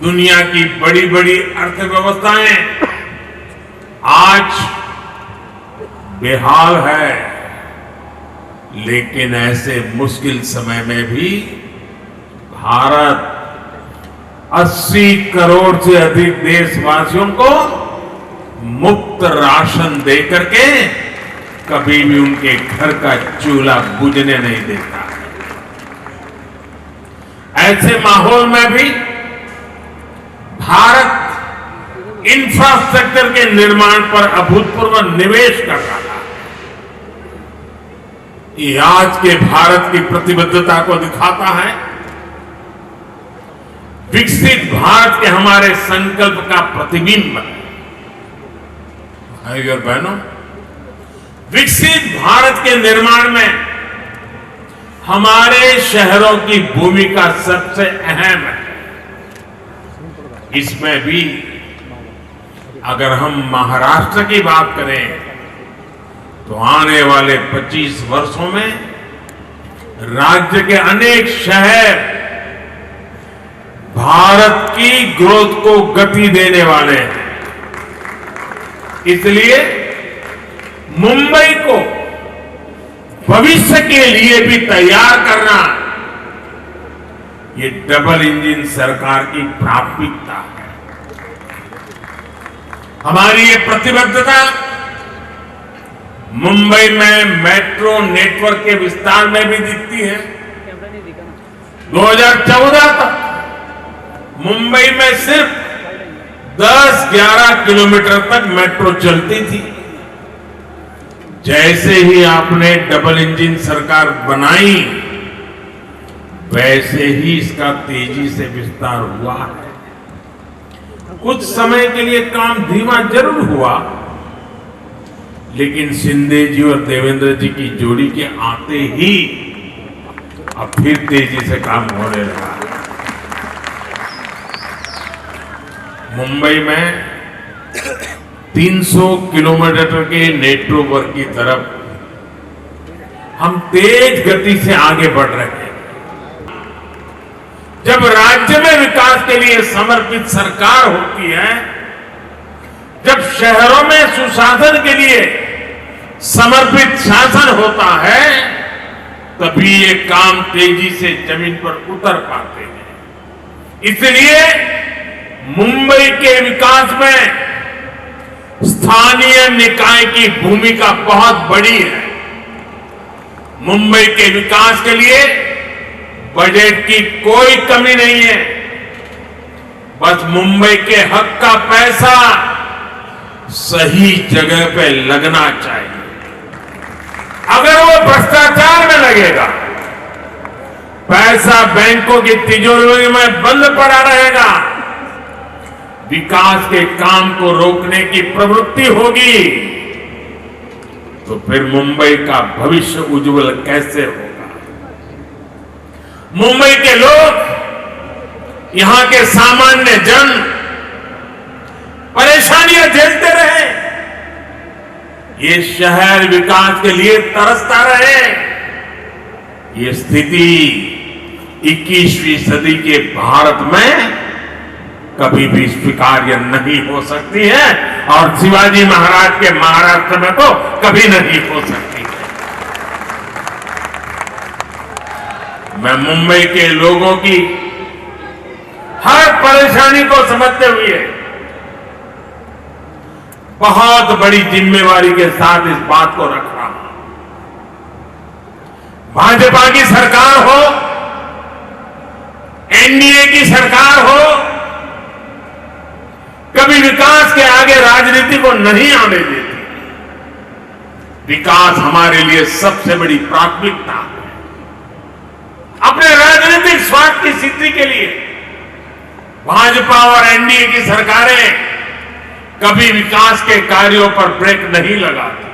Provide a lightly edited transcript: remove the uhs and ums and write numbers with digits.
दुनिया की बड़ी बड़ी अर्थव्यवस्थाएं आज बेहाल है, लेकिन ऐसे मुश्किल समय में भी भारत 80 करोड़ से अधिक देशवासियों को मुफ्त राशन देकर के कभी भी उनके घर का चूल्हा बुझने नहीं देता। ऐसे माहौल में भी भारत इंफ्रास्ट्रक्चर के निर्माण पर अभूतपूर्व निवेश कर रहा है। ये आज के भारत की प्रतिबद्धता को दिखाता है। विकसित भारत के हमारे संकल्प का प्रतिबिंब है। भाइयों और बहनों, विकसित भारत के निर्माण में हमारे शहरों की भूमिका सबसे अहम है। इसमें भी अगर हम महाराष्ट्र की बात करें तो आने वाले 25 वर्षों में राज्य के अनेक शहर भारत की ग्रोथ को गति देने वाले हैं। इसलिए मुंबई को भविष्य के लिए भी तैयार करना ये डबल इंजन सरकार की प्राथमिकता है। हमारी ये प्रतिबद्धता मुंबई में मेट्रो नेटवर्क के विस्तार में भी दिखती है। 2014 तक मुंबई में सिर्फ 10-11 किलोमीटर तक मेट्रो चलती थी। जैसे ही आपने डबल इंजन सरकार बनाई, वैसे ही इसका तेजी से विस्तार हुआ है। कुछ समय के लिए काम धीमा जरूर हुआ, लेकिन शिंदे जी और देवेंद्र जी की जोड़ी के आते ही अब फिर तेजी से काम होने लगा। मुंबई में 300 किलोमीटर के नेटवर्क की तरफ हम तेज गति से आगे बढ़ रहे हैं। जब राज्य में विकास के लिए समर्पित सरकार होती है, जब शहरों में सुशासन के लिए समर्पित शासन होता है, तभी ये काम तेजी से जमीन पर उतर पाते हैं। इसलिए मुंबई के विकास में स्थानीय निकाय की भूमिका बहुत बड़ी है। मुंबई के विकास के लिए बजट की कोई कमी नहीं है। बस मुंबई के हक का पैसा सही जगह पे लगना चाहिए। अगर वो भ्रष्टाचार में लगेगा, पैसा बैंकों की तिजोरी में बंद पड़ा रहेगा, विकास के काम को रोकने की प्रवृत्ति होगी, तो फिर मुंबई का भविष्य उज्जवल कैसे होगा? मुंबई के लोग, यहां के सामान्य जन परेशानियां झेलते रहे, ये शहर विकास के लिए तरसता रहे। ये स्थिति 21वीं सदी के भारत में कभी भी स्वीकार्य नहीं हो सकती है, और शिवाजी महाराज के महाराष्ट्र में तो कभी नहीं हो सकती है। मैं मुंबई के लोगों की हर परेशानी को समझते हुए बहुत बड़ी जिम्मेवारी के साथ इस बात को रख रहा हूं। भाजपा की सरकार हो, एनडीए की सरकार हो, कभी विकास के आगे राजनीति को नहीं आने देती। विकास हमारे लिए सबसे बड़ी प्राथमिकता है। अपने राजनीतिक स्वार्थ की सिद्धि के लिए भाजपा और एनडीए की सरकारें कभी विकास के कार्यों पर ब्रेक नहीं लगाती।